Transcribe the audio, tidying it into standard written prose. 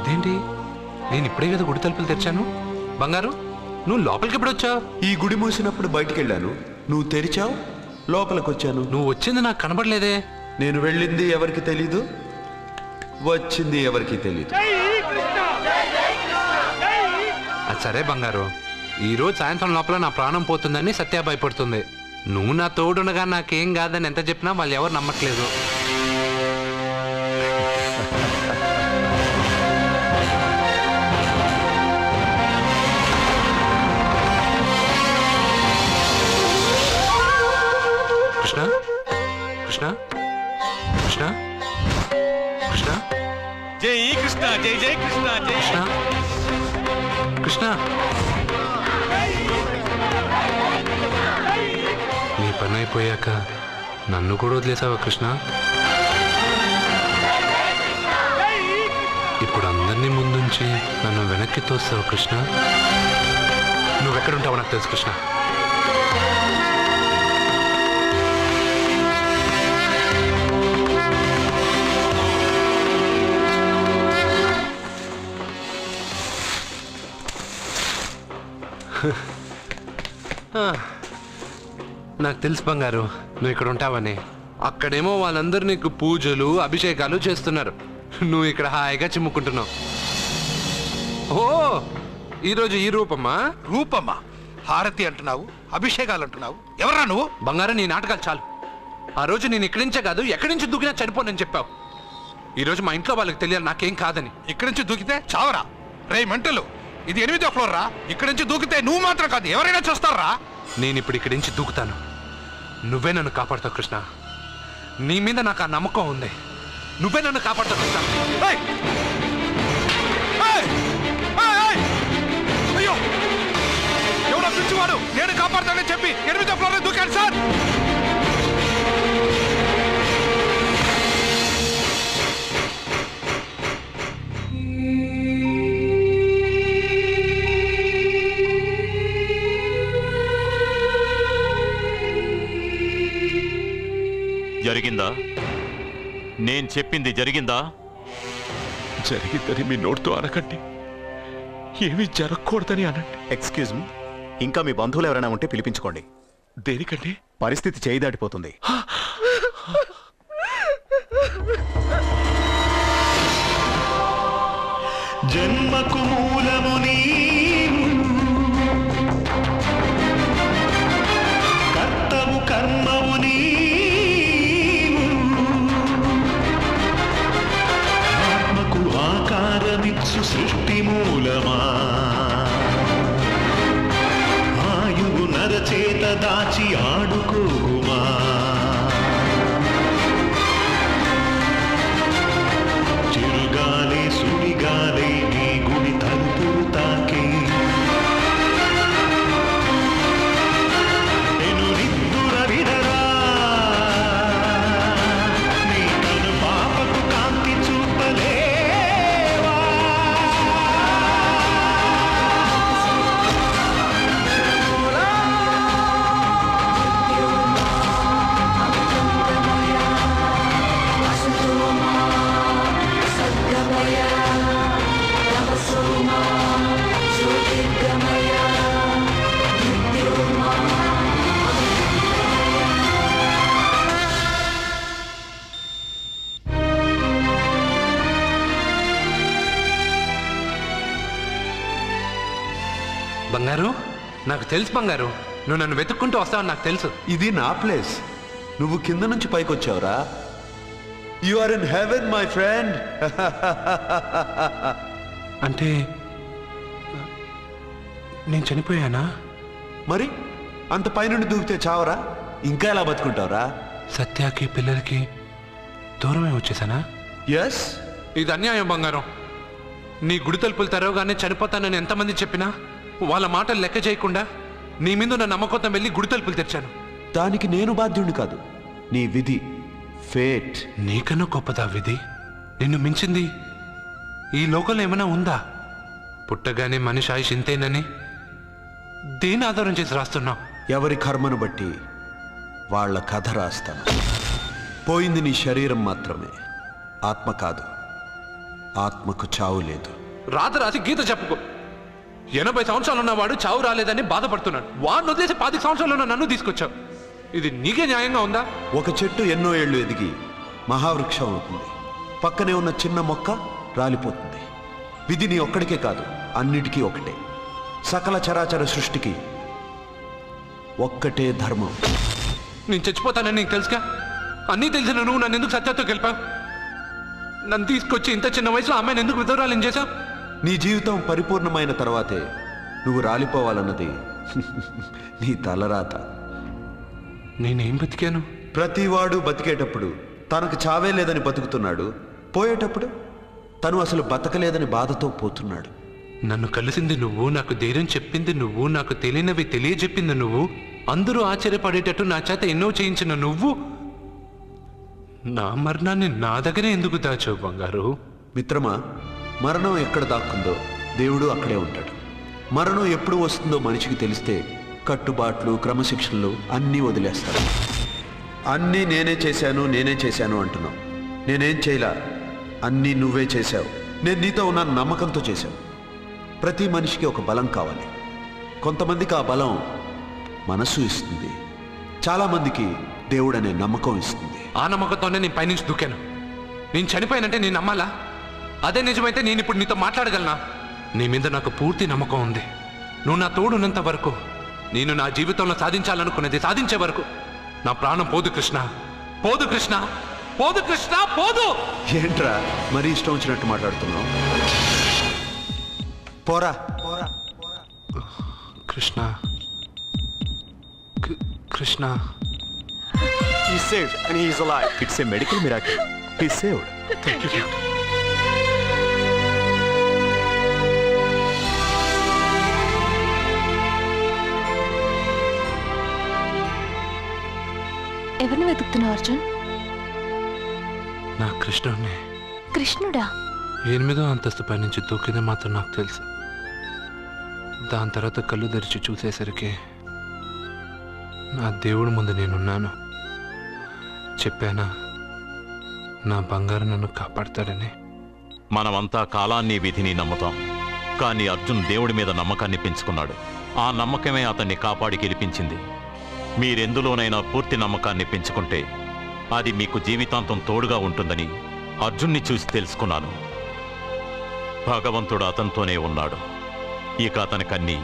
ఇదేంటి, నేను ఇప్పుడే కదా గుడి తలుపులు తెరిచాను. బంగారు, నువ్వు లోపలికి ఎప్పుడు వచ్చావు? ఈ గుడి మూసినప్పుడు బయటికి వెళ్ళాను, నువ్వు తెరిచావు, లోపలికి వచ్చాను. నువ్వు వచ్చింది నాకు కనబడలేదే. నేను వెళ్ళింది ఎవరికి తెలీదు, వచ్చింది ఎవరికి తెలీదు. అది సరే బంగారు, ఈరోజు సాయంత్రం లోపల నా ప్రాణం పోతుందని సత్య భయపడుతుంది. నువ్వు నా తోడునగా నాకేం కాదని ఎంత చెప్పినా వాళ్ళు ఎవరు నమ్మట్లేదు. కృష్ణ కృష్ణ కృష్ణ కృష్ణ, జై కృష్ణ, జై జై కృష్ణ, జై కృష్ణ కృష్ణ. నీ పని అయిపోయాక నన్ను కూడా వదిలేసావా కృష్ణ? ఇప్పుడు అందరినీ ముందుంచి నన్ను వెనక్కి తోస్తావు కృష్ణ. నువ్వెక్కడుంటావో నాకు తెలుసు కృష్ణ. నాకు తెలుసు బంగారు, నువ్వు ఇక్కడ ఉంటావని. అక్కడేమో వాళ్ళందరూ నీకు పూజలు అభిషేకాలు చేస్తున్నారు, నువ్వు ఇక్కడ హాయిగా చిమ్ముకుంటున్నావు. ఓ, ఈరోజు ఈ రూపమ్మా? రూపమ్మా? హారతి అంటున్నావు, అభిషేకాలు అంటున్నావు, ఎవరా నువ్వు? బంగారు, నీ నాటకాలు చాలు. ఆ రోజు నేను ఇక్కడి నుంచే కాదు ఎక్కడి నుంచి దూకినా చనిపోనని చెప్పావు. ఈరోజు మా ఇంట్లో వాళ్ళకి తెలియాలి నాకేం కాదని. ఇక్కడి నుంచి దూకితే చావరా? రే మెంటలు, ఇది 8వ ఫ్లోర్ రా. ఇక్కడి నుంచి దూకితే నువ్వు మాత్రం కాదు ఎవరైనా చూస్తారా? నేను ఇప్పుడు ఇక్కడి నుంచి దూకుతాను, నువ్వే నన్ను కాపాడుతావు కృష్ణ. నీ మీద నాకు ఆ నమ్మకం ఉంది, నువ్వే నన్ను కాపాడుతావు కృష్ణ. అయ్యో, ఎవడో పిచ్చివాడు నేను కాపాడుతానని చెప్పి 8వ ఫ్లోర్ దూకాడు సార్. జరిగిందా? నేను చెప్పింది జరిగిందా? జరిగిందని మీ నోటితో అనకండి, ఏమీ జరగకూడదని అనండి. ఎక్స్క్యూజ్ మీ, ఇంకా మీ బంధువులు ఎవరైనా ఉంటే పిలిపించుకోండి. దేనికండి? పరిస్థితి చేయి దాటిపోతుంది. జన్మకు మూలము నీవు, కర్తవు కర్మవు నీవు, ఆత్మకు ఆకారమిచ్చు సృష్టి మూలమా, ఆయువు నరచేత దాచి ఆడుకోగుమా, చిరుగాలి సుడిగాలి నీ గుడి తలుపు తాకి, నేను నిద్దుర విడరా, నీ కను పాపకు కాంతి చూపలేవా. బంగారు, నాకు తెలుసు బంగారు, నువ్వు నన్ను వెతుక్కుంటూ వస్తావని నాకు తెలుసు. ఇది నా ప్లేస్, నువ్వు కింద నుంచి పైకి వచ్చావురా. You are in heaven my friend. అంటే నేను చనిపోయానా? మరి అంత పైనుండి దూకితే చావరా? ఇంకా ఎలా బతుకుంటావురా? సత్యాకి పిల్లలకి దూరమే వచ్చేసానా? ఎస్. ఇది అన్యాయం బంగారం. నీ గుడి తలుపులు తెరవగానే చనిపోతానని ఎంతమంది చెప్పినా వాళ్ళ మాటలు లెక్క చేయకుండా నీ మీద నా నమ్మకంతో వెళ్ళి గుడి తలుపులు తెరిచాను. దానికి నేను బాధ్యుడిని కాదు, నీ విధి, ఫేట్. నీకన్నా గొప్పదా విధి? నిన్ను మించింది ఈ లోకంలో ఏమైనా ఉందా? పుట్టగానే మనిషి ఆయుష్ ఇంతేనని దేని ఆధారం చేసి రాస్తున్నావు? ఎవరి కర్మను బట్టి వాళ్ళ కథ రాస్తాను. పోయింది నీ శరీరం మాత్రమే, ఆత్మ కాదు. ఆత్మకు చావు లేదు. రాసి గీత చెప్పుకో. 80 సంవత్సరాలు ఉన్నవాడు చావు రాలేదని బాధపడుతున్నాడు. వాడిని వదిలేసి 10 సంవత్సరాలు ఉన్న నన్ను తీసుకొచ్చావు. ఇది నీకే న్యాయంగా ఉందా? ఒక చెట్టు ఎన్నో ఏళ్లు ఎదిగి మహావృక్షం అవుతుంది. పక్కనే ఉన్న చిన్న మొక్క రాలిపోతుంది. విధి నీ ఒక్కడికే కాదు, అన్నిటికీ ఒకటే. సకల చరాచర సృష్టికి ఒక్కటే ధర్మం. నేను చచ్చిపోతానని నీకు తెలుసుగా. అన్నీ తెలిసిన నువ్వు నన్ను ఎందుకు సత్యతో గెలిపావు? నన్ను తీసుకొచ్చి ఇంత చిన్న వయసులో అమ్మాయిని ఎందుకు విధవరాలు చేశావు? నీ జీవితం పరిపూర్ణమైన తర్వాతే నువ్వు రాలిపోవాలన్నది నీ తలరాత. నేనేం బతికాను? ప్రతివాడు బతికేటప్పుడు తనకు చావే లేదని బతుకుతున్నాడు. పోయేటప్పుడు తను అసలు బతకలేదని బాధతో పోతున్నాడు. నన్ను కలిసింది నువ్వు, నాకు ధైర్యం చెప్పింది నువ్వు, నాకు తెలియనివి తెలియజెప్పింది నువ్వు, అందరూ ఆశ్చర్యపడేటట్టు నా చేత ఎన్నో చేయించిన నువ్వు, నా మరణాన్ని నా దగ్గరే ఎందుకు దాచావు బంగారు? మిత్రమా, మరణం ఎక్కడ దాక్కుందో దేవుడు అక్కడే ఉంటాడు. మరణం ఎప్పుడు వస్తుందో మనిషికి తెలిస్తే కట్టుబాట్లు, క్రమశిక్షణలు అన్నీ వదిలేస్తాడు. అన్నీ నేనే చేశాను అంటున్నావు. నేనేం చేయలా, అన్నీ నువ్వే చేశావు. నేను నీతో ఉన్న నమ్మకంతో చేశావు. ప్రతి మనిషికి ఒక బలం కావాలి. కొంతమందికి ఆ బలం మనస్సు ఇస్తుంది, చాలామందికి దేవుడు అనే నమ్మకం ఇస్తుంది. ఆ నమ్మకంతోనే నేను పైనుంచి దూకాను. నేను చనిపోయానంటే నేను నమ్మాలా? అదే నిజమైతే నేను ఇప్పుడు నీతో మాట్లాడగలనా? నీ మీద నాకు పూర్తి నమ్మకం ఉంది. నువ్వు నా తోడున్నంత వరకు, నేను నా జీవితంలో సాధించాలనుకున్నది సాధించే వరకు నా ప్రాణం పోదు కృష్ణ, పోదు కృష్ణ, పోదు కృష్ణ, పోదు. ఏంట్రా మరీ ఇష్టం వచ్చినట్టు మాట్లాడుతున్నావు? పోరా. Krishna, Krishna. He's saved and he is alive. It's a medical miracle. He's saved. Thank you. ఎవరిని వెతుకుతున్నావు అర్జున్? నా కృష్ణుడిని. కృష్ణుడా? 8వ అంతస్తు పై నుంచి దూకింది మాత్రం నాకు తెలుసు. దాని తర్వాత కళ్ళు తెరిచి చూసేసరికి నా దేవుడి ముందు నేనున్నాను. చెప్పానా నా బంగారు నన్ను కాపాడతాడని? మనమంతా కాలాన్ని, విధిని నమ్ముతాం. కానీ అర్జున్ దేవుడి మీద నమ్మకాన్ని పెంచుకున్నాడు. ఆ నమ్మకమే అతన్ని కాపాడి గెలిపించింది. మీరెందులోనైనా పూర్తి నమ్మకాన్ని పెంచుకుంటే అది మీకు జీవితాంతం తోడుగా ఉంటుందని అర్జున్ని చూసి తెలుసుకున్నాను. భగవంతుడు అతనితోనే ఉన్నాడు. ఇక అతనికన్నీ